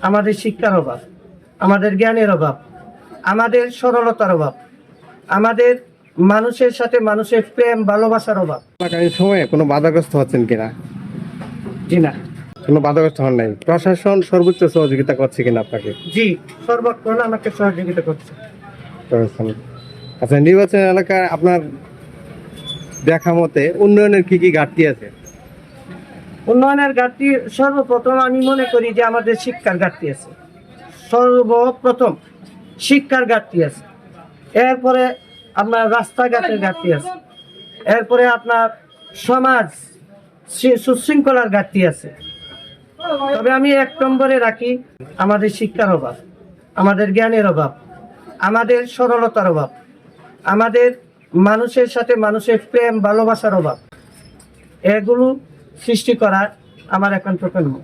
আমাদের শিক্ষার অভাব, আমাদের জ্ঞানের অভাব, আমাদের সরলতার অভাব, আমাদের মানুষের সাথে মানুষের প্রেম ভালোবাসার অভাব। চলাকালীন সময়ে কোনো বাধাগ্রস্ত হচ্ছেন কিনা? জি না। কোনো বাধাগ্রস্ত হন নাই? প্রশাসন সর্বোচ্চ সহযোগিতা করছে কিনা আপনাকে? জি, সর্বক্ষণ আমাকে সহযোগিতা করছে। প্রশাসন। আচ্ছা, নির্বাচন এলাকায় আপনার দেখা মতে উন্নয়নের কি কি ঘাটতি আছে? উন্নয়নের ঘাটতি সর্বপ্রথম আমি মনে করি যে আমাদের শিক্ষার ঘাটতি আছে। সর্বপ্রথম শিক্ষার ঘাটতি আছে, এরপরে আপনার রাস্তাঘাটের ঘাটতি আছে, এরপরে আপনার সমাজ সুশৃঙ্খলার ঘাটতি আছে। তবে আমি এক নম্বরে রাখি আমাদের শিক্ষার অভাব, আমাদের জ্ঞানের অভাব, আমাদের সরলতার অভাব, আমাদের মানুষের সাথে মানুষের প্রেম ভালোবাসার অভাব। এগুলো সৃষ্টি করা আমার একান্ত কর্ম।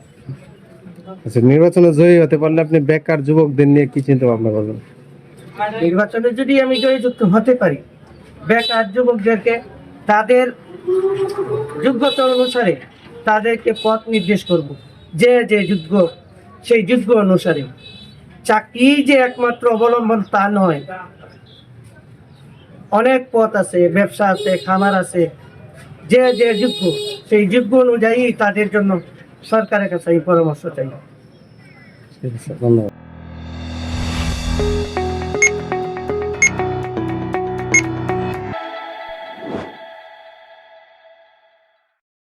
আচ্ছা, নির্বাচনে জয়ী হতে পারলে আপনি বেকার যুবকদের নিয়ে কি চিন্তা ভাবনা করবেন? নির্বাচনে যদি আমি জয়যুক্ত হতে পারি, বেকার যুবকদেরকে তাদের যোগ্যতা অনুসারে তাদেরকে পথ নির্দেশ করব। যে যে যোগ্য সেই যোগ্য অনুসারে। চাকরি যে একমাত্র অবলম্বন তা নয়, অনেক পথ আছে, ব্যবসা আছে, খামার আছে। যে যে যোগ্য সেই যোগ্য অনুযায়ী তাদের জন্য সরকারের কাছে আমি পরামর্শ চাই। ঠিক আছে, ধন্যবাদ।